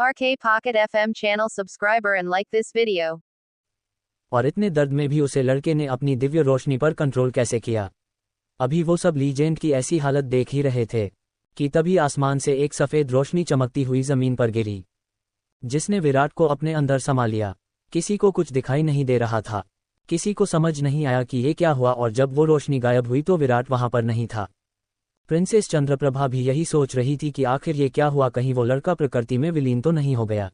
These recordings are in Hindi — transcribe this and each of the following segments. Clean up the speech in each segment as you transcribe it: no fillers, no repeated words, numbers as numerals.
RK Pocket FM channel subscriber and like this video. और इतने दर्द में भी उसे लड़के ने अपनी दिव्य रोशनी पर कंट्रोल कैसे किया। अभी वो सब लीजेंड की ऐसी हालत देख ही रहे थे कि तभी आसमान से एक सफ़ेद रोशनी चमकती हुई जमीन पर गिरी, जिसने विराट को अपने अंदर समा लिया। किसी को कुछ दिखाई नहीं दे रहा था, किसी को समझ नहीं आया कि ये क्या हुआ, और जब वो रोशनी गायब हुई तो विराट वहां पर नहीं था। प्रिंसेस चंद्रप्रभा भी यही सोच रही थी कि आखिर ये क्या हुआ, कहीं वो लड़का प्रकृति में विलीन तो नहीं हो गया।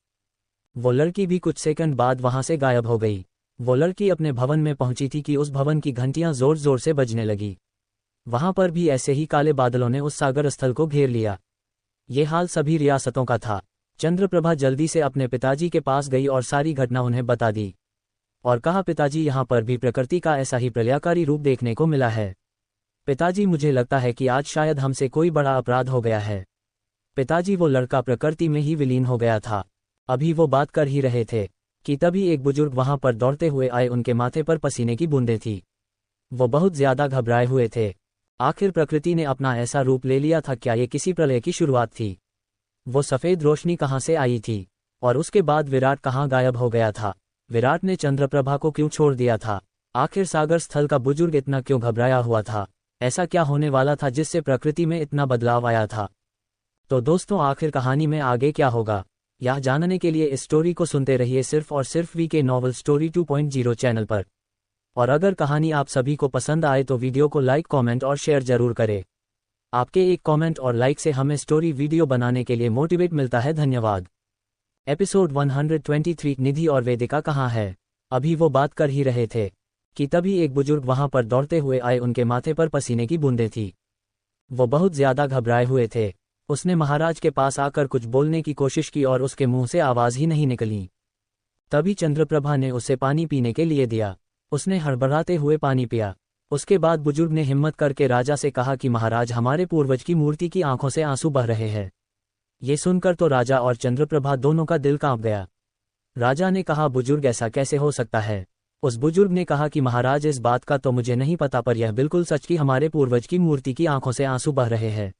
वो लड़की भी कुछ सेकंड बाद वहां से गायब हो गई। वो लड़की अपने भवन में पहुंची थी कि उस भवन की घंटियां जोर जोर से बजने लगी। वहां पर भी ऐसे ही काले बादलों ने उस सागर स्थल को घेर लिया। ये हाल सभी रियासतों का था। चंद्रप्रभा जल्दी से अपने पिताजी के पास गई और सारी घटना उन्हें बता दी और कहा, पिताजी, यहाँ पर भी प्रकृति का ऐसा ही प्रलयकारी रूप देखने को मिला है। पिताजी, मुझे लगता है कि आज शायद हमसे कोई बड़ा अपराध हो गया है। पिताजी, वो लड़का प्रकृति में ही विलीन हो गया था। अभी वो बात कर ही रहे थे कि तभी एक बुजुर्ग वहां पर दौड़ते हुए आए। उनके माथे पर पसीने की बूंदें थी। वो बहुत ज्यादा घबराए हुए थे। आखिर प्रकृति ने अपना ऐसा रूप ले लिया था क्या? ये किसी प्रलय की शुरुआत थी? वो सफेद रोशनी कहाँ से आई थी? और उसके बाद विराट कहाँ गायब हो गया था? विराट ने चंद्रप्रभा को क्यों छोड़ दिया था? आखिर सागर स्थल का बुजुर्ग इतना क्यों घबराया हुआ था? ऐसा क्या होने वाला था जिससे प्रकृति में इतना बदलाव आया था? तो दोस्तों, आखिर कहानी में आगे क्या होगा, यह जानने के लिए इस स्टोरी को सुनते रहिए सिर्फ और सिर्फ वीके नॉवल स्टोरी 2.0 चैनल पर। और अगर कहानी आप सभी को पसंद आए तो वीडियो को लाइक, कमेंट और शेयर जरूर करें। आपके एक कमेंट और लाइक से हमें स्टोरी वीडियो बनाने के लिए मोटिवेट मिलता है। धन्यवाद। एपिसोड 123, निधि और वेदिका कहाँ है? अभी वो बात कर ही रहे थे कि तभी एक बुजुर्ग वहां पर दौड़ते हुए आए। उनके माथे पर पसीने की बूंदें थी। वो बहुत ज्यादा घबराए हुए थे। उसने महाराज के पास आकर कुछ बोलने की कोशिश की और उसके मुंह से आवाज ही नहीं निकली। तभी चंद्रप्रभा ने उसे पानी पीने के लिए दिया। उसने हड़बड़ाते हुए पानी पिया। उसके बाद बुजुर्ग ने हिम्मत करके राजा से कहा कि महाराज, हमारे पूर्वज की मूर्ति की आंखों से आंसू बह रहे हैं। ये सुनकर तो राजा और चंद्रप्रभा दोनों का दिल कांप गया। राजा ने कहा, बुजुर्ग, ऐसा कैसे हो सकता है? उस बुजुर्ग ने कहा कि महाराज, इस बात का तो मुझे नहीं पता, पर यह बिल्कुल सच कि हमारे पूर्वज की मूर्ति की आंखों से आंसू बह रहे हैं।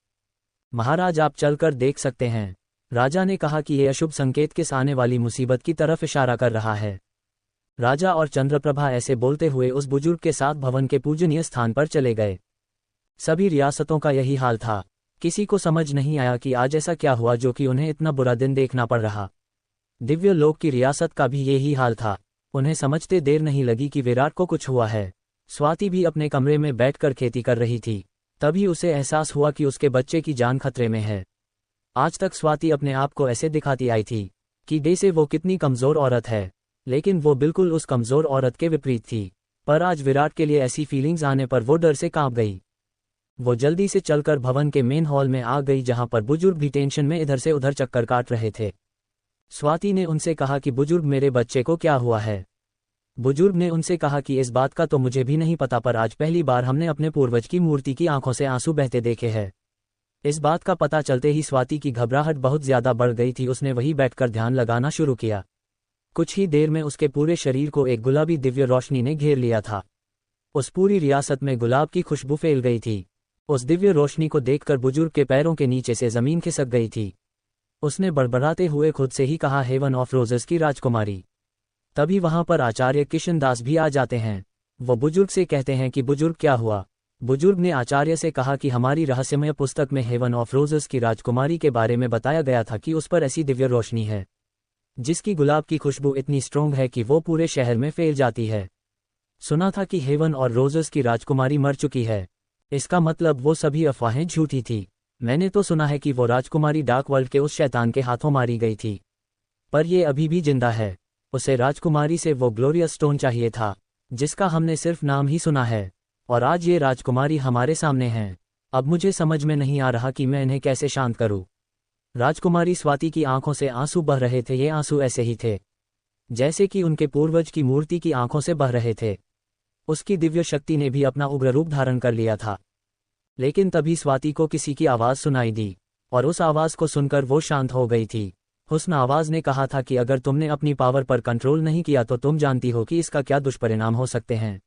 महाराज, आप चलकर देख सकते हैं। राजा ने कहा कि यह अशुभ संकेत किस आने वाली मुसीबत की तरफ इशारा कर रहा है। राजा और चंद्रप्रभा ऐसे बोलते हुए उस बुजुर्ग के साथ भवन के पूजनीय स्थान पर चले गए। सभी रियासतों का यही हाल था। किसी को समझ नहीं आया कि आज ऐसा क्या हुआ जो कि उन्हें इतना बुरा दिन देखना पड़ रहा। दिव्य लोक की रियासत का भी यही हाल था। उन्हें समझते देर नहीं लगी कि विराट को कुछ हुआ है। स्वाति भी अपने कमरे में बैठकर खेती कर रही थी। तभी उसे एहसास हुआ कि उसके बच्चे की जान खतरे में है। आज तक स्वाति अपने आप को ऐसे दिखाती आई थी कि जैसे वो कितनी कमजोर औरत है, लेकिन वो बिल्कुल उस कमजोर औरत के विपरीत थी। पर आज विराट के लिए ऐसी फीलिंग्स आने पर वो डर से कांप गई। वो जल्दी से चलकर भवन के मेन हॉल में आ गई, जहां पर बुजुर्ग भी टेंशन में इधर से उधर चक्कर काट रहे थे। स्वाति ने उनसे कहा कि बुजुर्ग, मेरे बच्चे को क्या हुआ है? बुजुर्ग ने उनसे कहा कि इस बात का तो मुझे भी नहीं पता, पर आज पहली बार हमने अपने पूर्वज की मूर्ति की आंखों से आंसू बहते देखे हैं। इस बात का पता चलते ही स्वाति की घबराहट बहुत ज्यादा बढ़ गई थी। उसने वहीं बैठकर ध्यान लगाना शुरू किया। कुछ ही देर में उसके पूरे शरीर को एक गुलाबी दिव्य रोशनी ने घेर लिया था। उस पूरी रियासत में गुलाब की खुशबू फैल गई थी। उस दिव्य रोशनी को देखकर बुजुर्ग के पैरों के नीचे से जमीन खिसक गई थी। उसने बड़बड़ाते हुए खुद से ही कहा, हेवन ऑफ रोजेस की राजकुमारी। तभी वहां पर आचार्य किशन दास भी आ जाते हैं। वो बुजुर्ग से कहते हैं कि बुजुर्ग, क्या हुआ? बुजुर्ग ने आचार्य से कहा कि हमारी रहस्यमय पुस्तक में हेवन ऑफ रोजेस की राजकुमारी के बारे में बताया गया था कि उस पर ऐसी दिव्य रोशनी है जिसकी गुलाब की खुशबू इतनी स्ट्रोंग है कि वो पूरे शहर में फैल जाती है। सुना था कि हेवन और रोजेस की राजकुमारी मर चुकी है। इसका मतलब वो सभी अफवाहें झूठी थी। मैंने तो सुना है कि वो राजकुमारी डार्क वर्ल्ड के उस शैतान के हाथों मारी गई थी, पर ये अभी भी जिंदा है। उसे राजकुमारी से वो ग्लोरियस स्टोन चाहिए था जिसका हमने सिर्फ नाम ही सुना है, और आज ये राजकुमारी हमारे सामने है। अब मुझे समझ में नहीं आ रहा कि मैं इन्हें कैसे शांत करूं। राजकुमारी स्वाति की आंखों से आंसू बह रहे थे। ये आंसू ऐसे ही थे जैसे कि उनके पूर्वज की मूर्ति की आंखों से बह रहे थे। उसकी दिव्य शक्ति ने भी अपना उग्र रूप धारण कर लिया था। लेकिन तभी स्वाति को किसी की आवाज सुनाई दी, और उस आवाज को सुनकर वो शांत हो गई थी। हुस्न आवाज ने कहा था कि अगर तुमने अपनी पावर पर कंट्रोल नहीं किया तो तुम जानती हो कि इसका क्या दुष्परिणाम हो सकते हैं।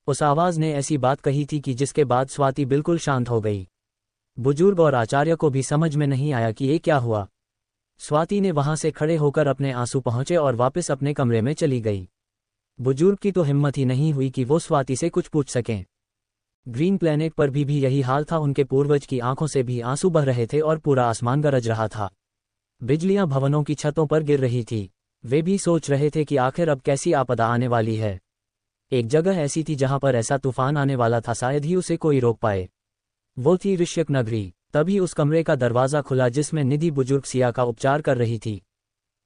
उस आवाज ने ऐसी बात कही थी कि जिसके बाद स्वाति बिल्कुल शांत हो गई। बुजुर्ग और आचार्य को भी समझ में नहीं आया कि ये क्या हुआ। स्वाति ने वहां से खड़े होकर अपने आंसू पहुंचे और वापस अपने कमरे में चली गई। बुजुर्ग की तो हिम्मत ही नहीं हुई कि वो स्वाति से कुछ पूछ सकें। ग्रीन प्लैनेट पर भी यही हाल था। उनके पूर्वज की आंखों से भी आंसू बह रहे थे और पूरा आसमान गरज रहा था। बिजलियां भवनों की छतों पर गिर रही थी। वे भी सोच रहे थे कि आखिर अब कैसी आपदा आने वाली है। एक जगह ऐसी थी जहां पर ऐसा तूफान आने वाला था, शायद ही उसे कोई रोक पाए। वो थी ऋष्यक नगरी। तभी उस कमरे का दरवाजा खुला जिसमें निधि बुजुर्ग सिया का उपचार कर रही थी,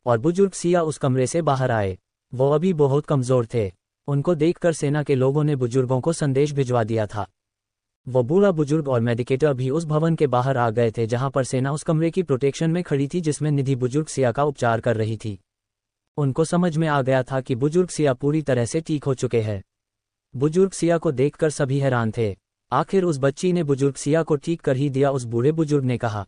और बुजुर्ग सिया उस कमरे से बाहर आए। वो अभी बहुत कमजोर थे। उनको देखकर सेना के लोगों ने बुजुर्गों को संदेश भिजवा दिया था। वो बूढ़ा बुजुर्ग और मेडिकेटर भी उस भवन के बाहर आ गए थे जहां पर सेना उस कमरे की प्रोटेक्शन में खड़ी थी जिसमें निधि बुजुर्ग सिया का उपचार कर रही थी। उनको समझ में आ गया था कि बुजुर्ग सिया पूरी तरह से ठीक हो चुके हैं। बुजुर्ग सिया को देखकर सभी हैरान थे। आखिर उस बच्ची ने बुजुर्ग सिया को ठीक कर ही दिया, उस बूढ़े बुजुर्ग ने कहा।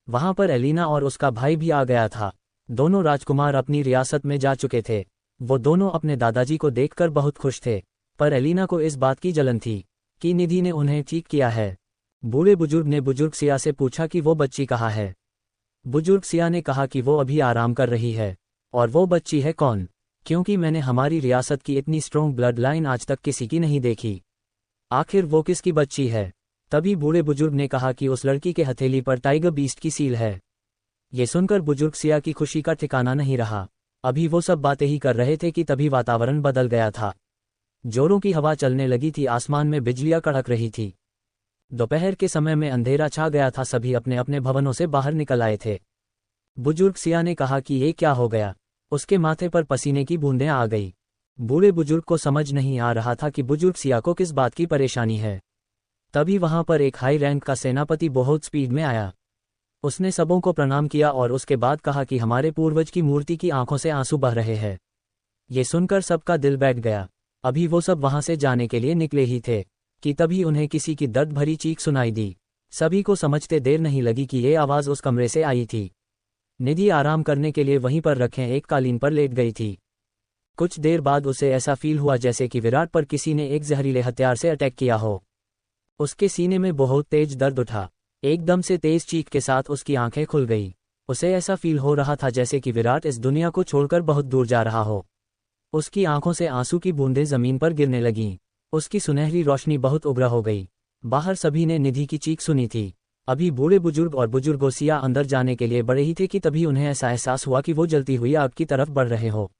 वहां पर एलिना और उसका भाई भी आ गया था। दोनों राजकुमार अपनी रियासत में जा चुके थे। वो दोनों अपने दादाजी को देखकर बहुत खुश थे, पर एलिना को इस बात की जलन थी कि निधि ने उन्हें ठीक किया है। बूढ़े बुजुर्ग ने बुजुर्ग सिया से पूछा कि वो बच्ची कहाँ है। बुजुर्ग सिया ने कहा कि वो अभी आराम कर रही है। और वो बच्ची है कौन? क्योंकि मैंने हमारी रियासत की इतनी स्ट्रॉन्ग ब्लड लाइन आज तक किसी की नहीं देखी। आखिर वो किसकी बच्ची है? तभी बूढ़े बुजुर्ग ने कहा कि उस लड़की के हथेली पर टाइगर बीस्ट की सील है। ये सुनकर बुजुर्ग सिया की खुशी का ठिकाना नहीं रहा। अभी वो सब बातें ही कर रहे थे कि तभी वातावरण बदल गया था। जोरों की हवा चलने लगी थी, आसमान में बिजलियां कड़क रही थी। दोपहर के समय में अंधेरा छा गया था। सभी अपने अपने भवनों से बाहर निकल आए थे। बुजुर्ग सिया ने कहा कि ये क्या हो गया? उसके माथे पर पसीने की बूंदें आ गई। बूढ़े बुजुर्ग को समझ नहीं आ रहा था कि बुजुर्ग सिया को किस बात की परेशानी है। तभी वहां पर एक हाई रैंक का सेनापति बहुत स्पीड में आया। उसने सबों को प्रणाम किया और उसके बाद कहा कि हमारे पूर्वज की मूर्ति की आंखों से आंसू बह रहे हैं। ये सुनकर सबका दिल बैठ गया। अभी वो सब वहां से जाने के लिए निकले ही थे कि तभी उन्हें किसी की दर्द भरी चीख सुनाई दी। सभी को समझते देर नहीं लगी कि ये आवाज उस कमरे से आई थी। निधि आराम करने के लिए वहीं पर रखे एक कालीन पर लेट गई थी। कुछ देर बाद उसे ऐसा फील हुआ जैसे कि विराट पर किसी ने एक जहरीले हथियार से अटैक किया हो। उसके सीने में बहुत तेज दर्द उठा। एकदम से तेज चीख के साथ उसकी आंखें खुल गई। उसे ऐसा फील हो रहा था जैसे कि विराट इस दुनिया को छोड़कर बहुत दूर जा रहा हो। उसकी आंखों से आंसू की बूंदें जमीन पर गिरने लगीं। उसकी सुनहरी रोशनी बहुत उग्र हो गई। बाहर सभी ने निधि की चीख सुनी थी। अभी बूढ़े बुजुर्ग और बुजुर्गों सिया अंदर जाने के लिए बढ़े ही थे कि तभी उन्हें ऐसा एहसास हुआ कि वो जलती हुई आग की तरफ बढ़ रहे हो।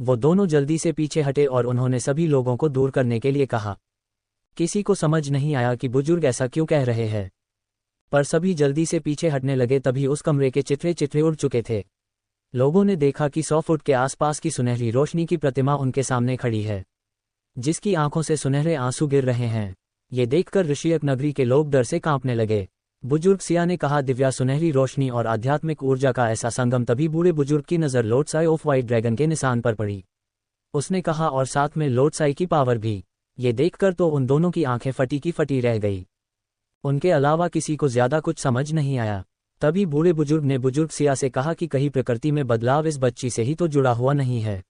वो दोनों जल्दी से पीछे हटे और उन्होंने सभी लोगों को दूर करने के लिए कहा। किसी को समझ नहीं आया कि बुजुर्ग ऐसा क्यों कह रहे हैं, पर सभी जल्दी से पीछे हटने लगे। तभी उस कमरे के चित्रे चित्रे उड़ चुके थे। लोगों ने देखा कि 100 फुट के आसपास की सुनहरी रोशनी की प्रतिमा उनके सामने खड़ी है, जिसकी आंखों से सुनहरे आंसू गिर रहे हैं। ये देखकर ऋषियक नगरी के लोग डर से कांपने लगे। बुजुर्ग सिया ने कहा, दिव्या सुनहरी रोशनी और आध्यात्मिक ऊर्जा का ऐसा संगम। तभी बूढ़े बुजुर्ग की नज़र Lord sigh of white dragon के निशान पर पड़ी। उसने कहा, और साथ में लॉर्ड साई की पावर भी। ये देखकर तो उन दोनों की आंखें फटी की फटी रह गई। उनके अलावा किसी को ज्यादा कुछ समझ नहीं आया। तभी बूढ़े बुजुर्ग ने बुजुर्ग सिया से कहा कि कहीं प्रकृति में बदलाव इस बच्ची से ही तो जुड़ा हुआ नहीं है।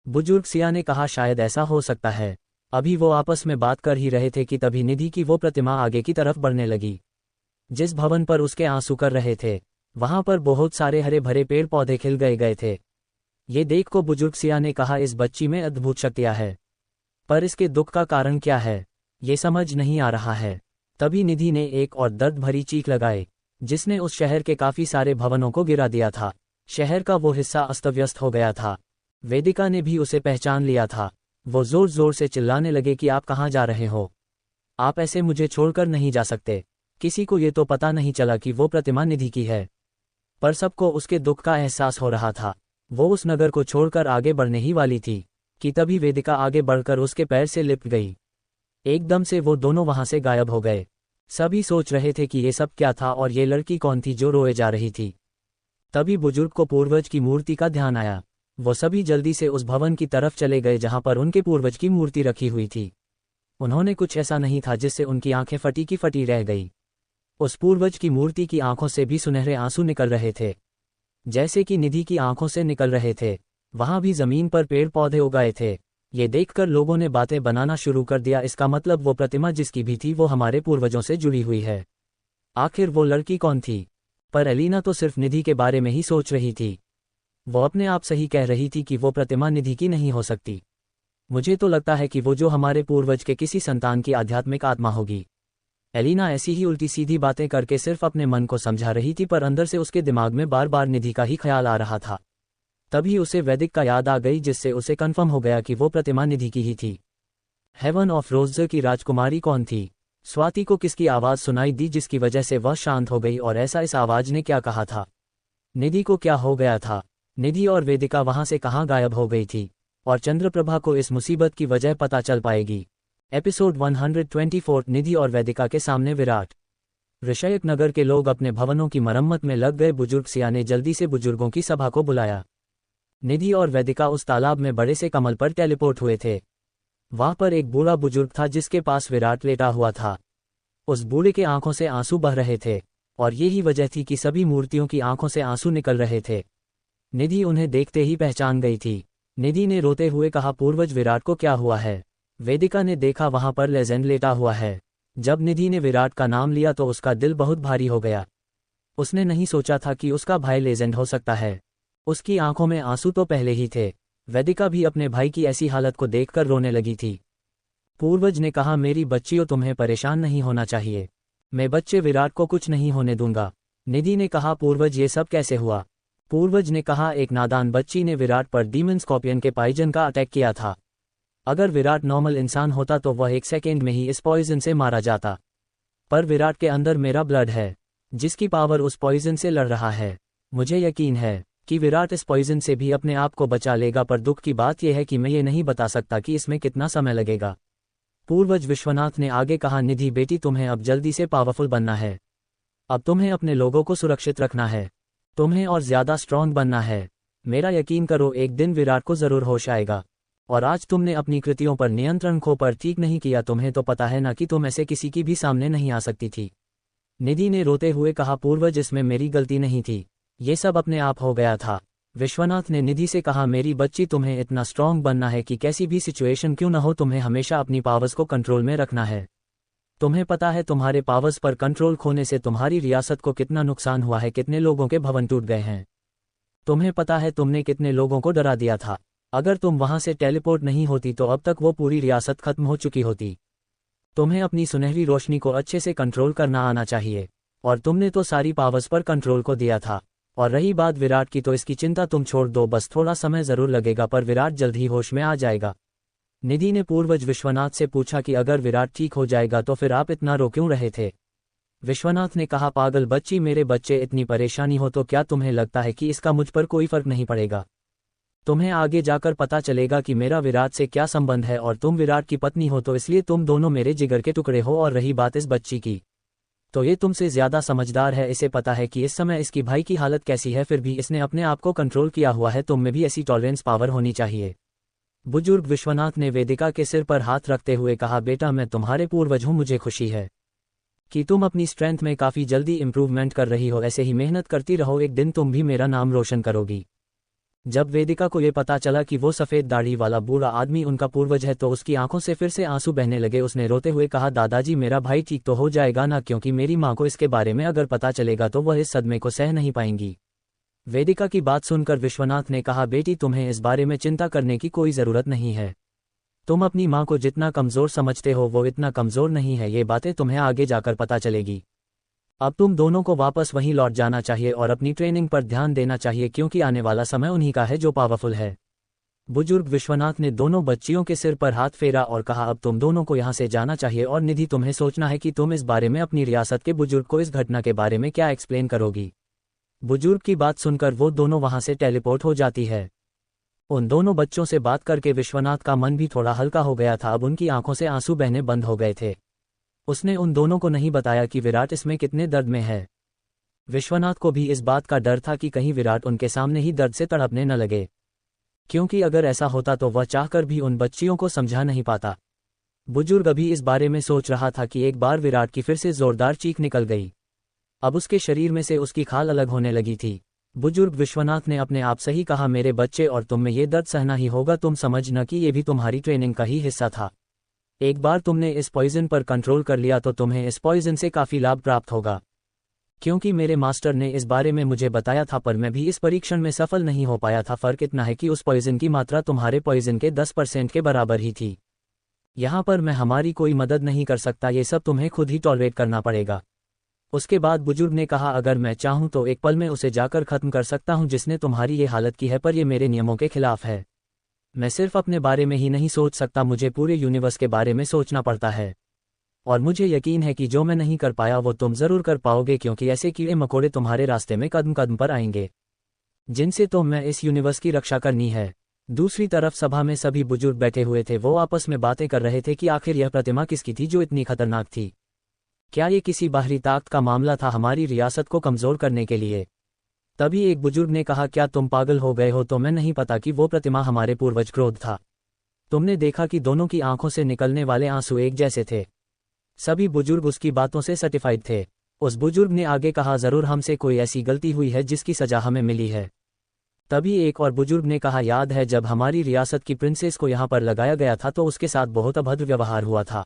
बुजुर्ग सिया ने कहा, शायद ऐसा हो सकता है। अभी वो आपस में बात कर ही रहे थे कि तभी निधि की वो प्रतिमा आगे की तरफ बढ़ने लगी। जिस भवन पर उसके आंसू कर रहे थे वहां पर बहुत सारे हरे भरे पेड़ पौधे खिल गए थे। ये देख को बुजुर्ग सिया ने कहा, इस बच्ची में अद्भुत शक्तियां है, पर इसके दुख का कारण क्या है ये समझ नहीं आ रहा है। तभी निधि ने एक और दर्द भरी चीख लगाई, जिसने उस शहर के काफी सारे भवनों को गिरा दिया था। शहर का वो हिस्सा अस्तव्यस्त हो गया था। वेदिका ने भी उसे पहचान लिया था। वो जोर जोर से चिल्लाने लगे कि आप कहाँ जा रहे हो? आप ऐसे मुझे छोड़कर नहीं जा सकते। किसी को ये तो पता नहीं चला कि वो प्रतिमा निधि की है, पर सबको उसके दुख का एहसास हो रहा था। वो उस नगर को छोड़कर आगे बढ़ने ही वाली थी कि तभी वेदिका आगे बढ़कर उसके पैर से लिपट गई। एकदम से वो दोनों वहां से गायब हो गए। सभी सोच रहे थे कि ये सब क्या था और ये लड़की कौन थी जो रोए जा रही थी। तभी बुजुर्ग को पूर्वज की मूर्ति का ध्यान आया। वो सभी जल्दी से उस भवन की तरफ चले गए जहां पर उनके पूर्वज की मूर्ति रखी हुई थी। उन्होंने कुछ ऐसा नहीं था जिससे उनकी आंखें फटी की फटी रह गई। उस पूर्वज की मूर्ति की आंखों से भी सुनहरे आंसू निकल रहे थे, जैसे कि निधि की आंखों से निकल रहे थे। वहां भी जमीन पर पेड़ पौधे उगाए थे। ये देखकर लोगों ने बातें बनाना शुरू कर दिया, इसका मतलब वो प्रतिमा जिसकी भी थी वो हमारे पूर्वजों से जुड़ी हुई है। आखिर वो लड़की कौन थी? पर एलिना तो सिर्फ निधि के बारे में ही सोच रही थी। वो अपने आप सही कह रही थी कि वो प्रतिमा निधि की नहीं हो सकती। मुझे तो लगता है कि वो जो हमारे पूर्वज के किसी संतान की आध्यात्मिक आत्मा होगी। एलिना ऐसी ही उल्टी सीधी बातें करके सिर्फ अपने मन को समझा रही थी, पर अंदर से उसके दिमाग में बार बार निधि का ही ख्याल आ रहा था। तभी उसे वैदिक का याद आ गई, जिससे उसे कन्फर्म हो गया कि वो प्रतिमा निधि की ही थी। हेवन ऑफ रोज़ की राजकुमारी कौन थी? स्वाति को किसकी आवाज़ सुनाई दी जिसकी वजह से वह शांत हो गई, और ऐसा इस आवाज़ ने क्या कहा था? निधि को क्या हो गया था? निधि और वेदिका वहां से कहाँ गायब हो गई थी? और चंद्रप्रभा को इस मुसीबत की वजह पता चल पाएगी। एपिसोड 124 निधि और वेदिका के सामने विराट। ऋषयक नगर के लोग अपने भवनों की मरम्मत में लग गए। बुजुर्ग सिया ने जल्दी से बुजुर्गों की सभा को बुलाया। निधि और वेदिका उस तालाब में बड़े से कमल पर टेलीपोर्ट हुए थे। वहां पर एक बूढ़ा बुजुर्ग था जिसके पास विराट लेटा हुआ था। उस बूढ़े के आंखों से आंसू बह रहे थे, और यही वजह थी कि सभी मूर्तियों की आंखों से आंसू निकल रहे थे। निधि उन्हें देखते ही पहचान गई थी। निधि ने रोते हुए कहा, पूर्वज विराट को क्या हुआ है? वेदिका ने देखा वहां पर लेजेंड लेटा हुआ है। जब निधि ने विराट का नाम लिया तो उसका दिल बहुत भारी हो गया। उसने नहीं सोचा था कि उसका भाई लेजेंड हो सकता है। उसकी आंखों में आंसू तो पहले ही थे। वेदिका भी अपने भाई की ऐसी हालत को देखकर रोने लगी थी। पूर्वज ने कहा, मेरी बच्चियों, तुम्हें परेशान नहीं होना चाहिए। मैं बच्चे विराट को कुछ नहीं होने दूंगा। निधि ने कहा, पूर्वज ये सब कैसे हुआ? पूर्वज ने कहा, एक नादान बच्ची ने विराट पर डीमन स्कॉर्पियन के पॉइजन का अटैक किया था। अगर विराट नॉर्मल इंसान होता तो वह 1 सेकेंड में ही इस पॉइजन से मारा जाता। पर विराट के अंदर मेरा ब्लड है, जिसकी पावर उस पॉइजन से लड़ रहा है। मुझे यकीन है कि विराट इस पॉइजन से भी अपने आप को बचा लेगा, पर दुख की बात यह है कि मैं ये नहीं बता सकता कि इसमें कितना समय लगेगा। पूर्वज विश्वनाथ ने आगे कहा, निधि बेटी, तुम्हें अब जल्दी से पावरफुल बनना है। अब तुम्हें अपने लोगों को सुरक्षित रखना है। तुम्हें और ज्यादा स्ट्रॉन्ग बनना है। मेरा यकीन करो, एक दिन विराट को जरूर होश आएगा। और आज तुमने अपनी कृतियों पर नियंत्रण खो पर ठीक नहीं किया। तुम्हें तो पता है ना कि तुम ऐसे किसी की भी सामने नहीं आ सकती थी। निधि ने रोते हुए कहा, पूर्वज इसमें मेरी गलती नहीं थी, ये सब अपने आप हो गया था। विश्वनाथ ने निधि से कहा, मेरी बच्ची, तुम्हें इतना स्ट्रॉन्ग बनना है कि कैसी भी सिचुएशन क्यों न हो, तुम्हें हमेशा अपनी पावर्स को कंट्रोल में रखना है। तुम्हें पता है तुम्हारे पावर्स पर कंट्रोल खोने से तुम्हारी रियासत को कितना नुकसान हुआ है, कितने लोगों के भवन टूट गए हैं। तुम्हें पता है तुमने कितने लोगों को डरा दिया था। अगर तुम वहां से टेलीपोर्ट नहीं होती तो अब तक वो पूरी रियासत खत्म हो चुकी होती। तुम्हें अपनी सुनहरी रोशनी को अच्छे से कंट्रोल करना आना चाहिए, और तुमने तो सारी पावर्स पर कंट्रोल को दिया था। और रही बात विराट की, तो इसकी चिंता तुम छोड़ दो, बस थोड़ा समय जरूर लगेगा, पर विराट जल्द ही होश में आ जाएगा। निधि ने पूर्वज विश्वनाथ से पूछा कि अगर विराट ठीक हो जाएगा तो फिर आप इतना रो क्यों रहे थे? विश्वनाथ ने कहा, पागल बच्ची, मेरे बच्चे, इतनी परेशानी हो तो क्या तुम्हें लगता है कि इसका मुझ पर कोई फर्क नहीं पड़ेगा? तुम्हें आगे जाकर पता चलेगा कि मेरा विराट से क्या संबंध है, और तुम विराट की पत्नी हो तो इसलिए तुम दोनों मेरे जिगर के टुकड़े हो। और रही बात इस बच्ची की, तो ये तुमसे ज्यादा समझदार है। इसे पता है कि इस समय इसकी भाई की हालत कैसी है, फिर भी इसने अपने आप को कंट्रोल किया हुआ है। तुम में भी ऐसी टॉलरेंस पावर होनी चाहिए। बुजुर्ग विश्वनाथ ने वेदिका के सिर पर हाथ रखते हुए कहा, बेटा, मैं तुम्हारे पूर्वज हूँ। मुझे खुशी है कि तुम अपनी स्ट्रेंथ में काफी जल्दी इंप्रूवमेंट कर रही हो। ऐसे ही मेहनत करती रहो, एक दिन तुम भी मेरा नाम रोशन करोगी। जब वेदिका को ये पता चला कि वो सफेद दाढ़ी वाला बूढ़ा आदमी उनका पूर्वज है तो उसकी आंखों से फिर से आंसू बहने लगे। उसने रोते हुए कहा, दादाजी, मेरा भाई ठीक तो हो जाएगा ना? क्योंकि मेरी माँ को इसके बारे में अगर पता चलेगा तो वह इस सदमे को सह नहीं पाएंगी। वेदिका की बात सुनकर विश्वनाथ ने कहा, बेटी, तुम्हें इस बारे में चिंता करने की कोई जरूरत नहीं है। तुम अपनी माँ को जितना कमजोर समझते हो वो इतना कमजोर नहीं है। ये बातें तुम्हें आगे जाकर पता चलेगी। अब तुम दोनों को वापस वहीं लौट जाना चाहिए और अपनी ट्रेनिंग पर ध्यान देना चाहिए, क्योंकि आने वाला समय उन्हीं का है जो पावरफुल है। बुजुर्ग विश्वनाथ ने दोनों बच्चियों के सिर पर हाथ फेरा और कहा, अब तुम दोनों को यहाँ से जाना चाहिए। और निधि, तुम्हें सोचना है कि तुम इस बारे में अपनी रियासत के बुजुर्ग को इस घटना के बारे में क्या एक्सप्लेन करोगी। बुजुर्ग की बात सुनकर वो दोनों वहां से टेलीपोर्ट हो जाती है। उन दोनों बच्चों से बात करके विश्वनाथ का मन भी थोड़ा हल्का हो गया था। अब उनकी आंखों से आंसू बहने बंद हो गए थे। उसने उन दोनों को नहीं बताया कि विराट इसमें कितने दर्द में है। विश्वनाथ को भी इस बात का डर था कि कहीं विराट उनके सामने ही दर्द से तड़पने न लगे, क्योंकि अगर ऐसा होता तो वह चाहकर भी उन बच्चियों को समझा नहीं पाता। बुजुर्ग अभी इस बारे में सोच रहा था कि एक बार विराट की फिर से जोरदार चीख निकल गई। अब उसके शरीर में से उसकी खाल अलग होने लगी थी। बुजुर्ग विश्वनाथ ने अपने आप से ही कहा, मेरे बच्चे, और तुम में ये दर्द सहना ही होगा। तुम समझ न कि ये भी तुम्हारी ट्रेनिंग का ही हिस्सा था। एक बार तुमने इस पॉइजन पर कंट्रोल कर लिया तो तुम्हें इस पॉइजन से काफी लाभ प्राप्त होगा। क्योंकि मेरे मास्टर ने इस बारे में मुझे बताया था, पर मैं भी इस परीक्षण में सफल नहीं हो पाया था। फर्क इतना है कि उस पॉइजन की मात्रा तुम्हारे पॉइजन के 10% के बराबर ही थी। यहाँ पर मैं हमारी कोई मदद नहीं कर सकता, ये सब तुम्हें खुद ही टॉलरेट करना पड़ेगा। उसके बाद बुजुर्ग ने कहा, अगर मैं चाहूँ तो एक पल में उसे जाकर खत्म कर सकता हूँ जिसने तुम्हारी ये हालत की है, पर ये मेरे नियमों के खिलाफ है। मैं सिर्फ अपने बारे में ही नहीं सोच सकता, मुझे पूरे यूनिवर्स के बारे में सोचना पड़ता है। और मुझे यकीन है कि जो मैं नहीं कर पाया वो तुम जरूर कर पाओगे, क्योंकि ऐसे कीड़े मकोड़े तुम्हारे रास्ते में कदम कदम पर आएंगे जिनसे मैं इस यूनिवर्स की रक्षा करनी है। दूसरी तरफ सभा में सभी बुजुर्ग बैठे हुए थे। वो आपस में बातें कर रहे थे कि आखिर यह प्रतिमा किसकी थी जो इतनी खतरनाक थी। क्या ये किसी बाहरी ताकत का मामला था हमारी रियासत को कमजोर करने के लिए? तभी एक बुजुर्ग ने कहा, क्या तुम पागल हो गए हो? तुम्हें नहीं पता कि वो प्रतिमा हमारे पूर्वज क्रोध था। तुमने देखा कि दोनों की आंखों से निकलने वाले आंसू एक जैसे थे। सभी बुजुर्ग उसकी बातों से सर्टिफाइड थे। उस बुजुर्ग ने आगे कहा, जरूर हमसे कोई ऐसी गलती हुई है जिसकी सजा हमें मिली है। तभी एक और बुजुर्ग ने कहा, याद है जब हमारी रियासत की प्रिंसेस को यहाँ पर लगाया गया था तो उसके साथ बहुत अभद्र व्यवहार हुआ था।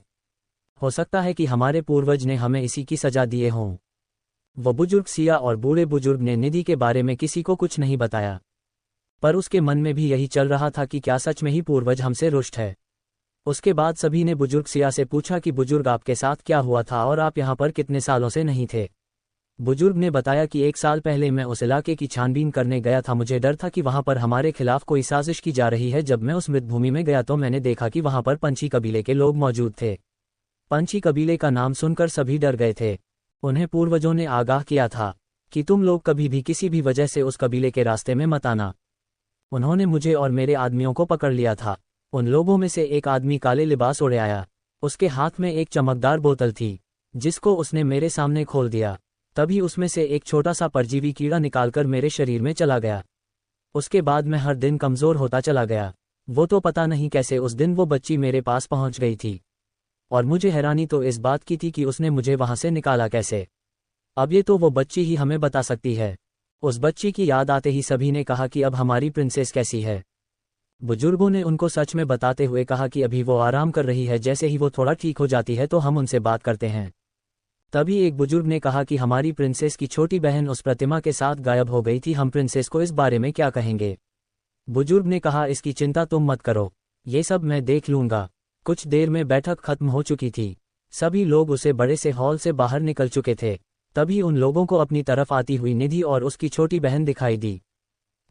हो सकता है कि हमारे पूर्वज ने हमें इसी की सजा दिए हों। वो बुजुर्ग सिया और बूढ़े बुजुर्ग ने निधि के बारे में किसी को कुछ नहीं बताया, पर उसके मन में भी यही चल रहा था कि क्या सच में ही पूर्वज हमसे रुष्ट है। उसके बाद सभी ने बुजुर्ग सिया से पूछा कि बुजुर्ग आपके साथ क्या हुआ था और आप यहाँ पर कितने सालों से नहीं थे? बुजुर्ग ने बताया कि 1 साल पहले मैं उस इलाके की छानबीन करने गया था। मुझे डर था कि वहाँ पर हमारे खिलाफ कोई साजिश की जा रही है। जब मैं उस मृतभूमि में गया तो मैंने देखा कि वहाँ पर पंछी कबीले के लोग मौजूद थे। पंछी कबीले का नाम सुनकर सभी डर गए थे। उन्हें पूर्वजों ने आगाह किया था कि तुम लोग कभी भी किसी भी वजह से उस कबीले के रास्ते में मत आना। उन्होंने मुझे और मेरे आदमियों को पकड़ लिया था। उन लोगों में से एक आदमी काले लिबास ओढ़े आया। उसके हाथ में एक चमकदार बोतल थी जिसको उसने मेरे सामने खोल दिया। तभी उसमें से एक छोटा सा परजीवी कीड़ा निकालकर मेरे शरीर में चला गया। उसके बाद मैं हर दिन कमजोर होता चला गया। वो तो पता नहीं कैसे उस दिन वो बच्ची मेरे पास पहुंच गई थी, और मुझे हैरानी तो इस बात की थी कि उसने मुझे वहां से निकाला कैसे। अब ये तो वो बच्ची ही हमें बता सकती है। उस बच्ची की याद आते ही सभी ने कहा कि अब हमारी प्रिंसेस कैसी है। बुजुर्गों ने उनको सच में बताते हुए कहा कि अभी वो आराम कर रही है, जैसे ही वो थोड़ा ठीक हो जाती है तो हम उनसे बात करते हैं। तभी एक बुजुर्ग ने कहा कि हमारी प्रिंसेस की छोटी बहन उस प्रतिमा के साथ गायब हो गई थी। हम प्रिंसेस को इस बारे में क्या कहेंगे? बुजुर्ग ने कहा, इसकी चिंता तुम मत करो, ये सब मैं देख लूंगा। कुछ देर में बैठक खत्म हो चुकी थी। सभी लोग उसे बड़े से हॉल से बाहर निकल चुके थे। तभी उन लोगों को अपनी तरफ आती हुई निधि और उसकी छोटी बहन दिखाई दी।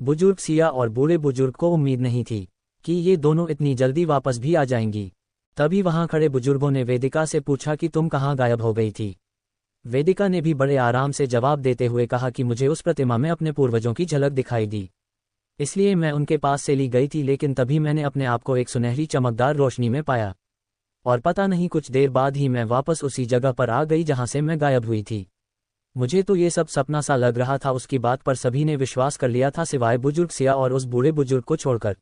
बुजुर्ग सिया और बूढ़े बुजुर्ग को उम्मीद नहीं थी कि ये दोनों इतनी जल्दी वापस भी आ जाएंगी। तभी वहां खड़े बुजुर्गों ने वेदिका से पूछा कि तुम कहाँ गायब हो गई थी? वेदिका ने भी बड़े आराम से जवाब देते हुए कहा कि मुझे उस प्रतिमा में अपने पूर्वजों की झलक दिखाई दी, इसलिए मैं उनके पास से ली गई थी। लेकिन तभी मैंने अपने आप को एक सुनहरी चमकदार रोशनी में पाया, और पता नहीं कुछ देर बाद ही मैं वापस उसी जगह पर आ गई जहां से मैं गायब हुई थी। मुझे तो ये सब सपना सा लग रहा था। उसकी बात पर सभी ने विश्वास कर लिया था, सिवाय बुजुर्ग सिया और उस बूढ़े बुजुर्ग को छोड़कर।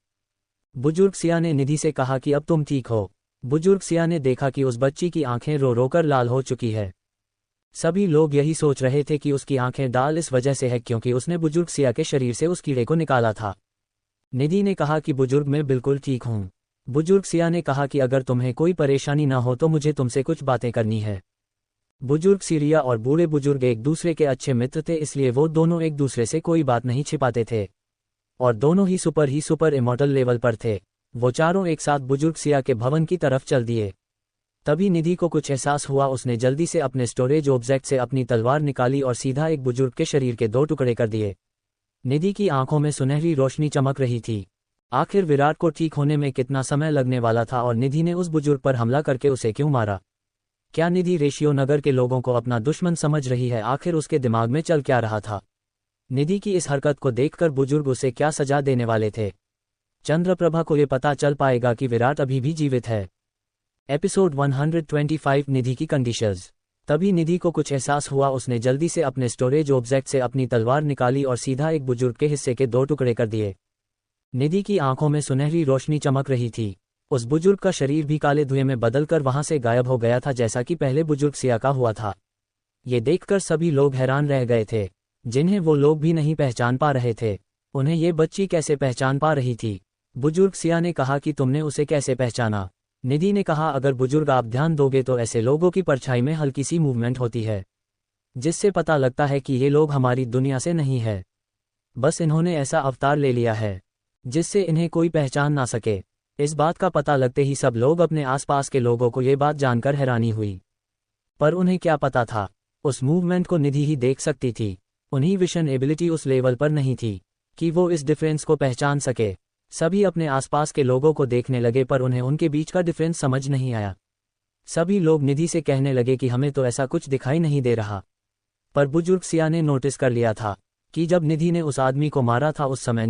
बुजुर्ग सिया ने निधि से कहा कि अब तुम ठीक हो। बुजुर्ग सिया ने देखा कि उस बच्ची की आंखें रो रो कर लाल हो चुकी है। सभी लोग यही सोच रहे थे कि उसकी आंखें लाल इस वजह से है क्योंकि उसने बुजुर्ग सिया के शरीर से उस कीड़े को निकाला था। निधि ने कहा कि बुजुर्ग मैं बिल्कुल ठीक हूँ। बुजुर्ग सिया ने कहा कि अगर तुम्हें कोई परेशानी ना हो तो मुझे तुमसे कुछ बातें करनी है। बुजुर्ग सिरिया और बूढ़े बुजुर्ग एक दूसरे के अच्छे मित्र थे, इसलिए वो दोनों एक दूसरे से कोई बात नहीं छिपाते थे, और दोनों ही सुपर इमॉर्टल लेवल पर थे। वो चारों एक साथ बुजुर्ग सिया के भवन की तरफ चल दिए। तभी निधि को कुछ एहसास हुआ। उसने जल्दी से अपने स्टोरेज ऑब्जेक्ट से अपनी तलवार निकाली और सीधा एक बुजुर्ग के शरीर के 2 टुकड़े कर दिए। निधि की आंखों में सुनहरी रोशनी चमक रही थी। आखिर विराट को ठीक होने में कितना समय लगने वाला था, और निधि ने उस बुजुर्ग पर हमला करके उसे क्यों मारा? क्या निधि रेशियो नगर के लोगों को अपना दुश्मन समझ रही है? आखिर उसके दिमाग में चल क्या रहा था? निधि की इस हरकत को देखकर बुजुर्ग उसे क्या सजा देने वाले थे? चंद्रप्रभा को ये पता चल पाएगा कि विराट अभी भी जीवित है। एपिसोड 125 निधि की कंडीशंस। तभी निधि को कुछ एहसास हुआ। उसने जल्दी से अपने स्टोरेज ऑब्जेक्ट से अपनी तलवार निकाली और सीधा एक बुजुर्ग के हिस्से के 2 टुकड़े कर दिए। निधि की आंखों में सुनहरी रोशनी चमक रही थी। उस बुजुर्ग का शरीर भी काले धुएं में बदलकर वहां से गायब हो गया था, जैसा कि पहले बुजुर्ग सिया का हुआ था। ये देखकर सभी लोग हैरान रह गए थे, जिन्हें वो लोग भी नहीं पहचान पा रहे थे। उन्हें ये बच्ची कैसे पहचान पा रही थी? बुजुर्ग सिया ने कहा कि तुमने उसे कैसे पहचाना? निधि ने कहा, अगर बुजुर्ग आप ध्यान दोगे तो ऐसे लोगों की परछाई में हल्की सी मूवमेंट होती है। जिससे पता लगता है कि ये लोग हमारी दुनिया से नहीं है। बस इन्होंने ऐसा अवतार ले लिया है जिससे इन्हें कोई पहचान ना सके। इस बात का पता लगते ही सब लोग अपने आसपास के लोगों को ये बात जानकर हैरानी हुई। पर उन्हें क्या पता था, उस मूवमेंट को निधि ही देख सकती थी। उन्हीं विजन एबिलिटी उस लेवल पर नहीं थी कि वो इस डिफरेंस को पहचान सके। सभी अपने आसपास के लोगों को देखने लगे पर उन्हें उनके बीच का डिफरेंस समझ नहीं आया। सभी लोग निधि से कहने लगे कि हमें तो ऐसा कुछ दिखाई नहीं दे रहा। पर बुजुर्ग सिया ने नोटिस कर लिया था कि जब निधि ने उस आदमी को मारा था उस समय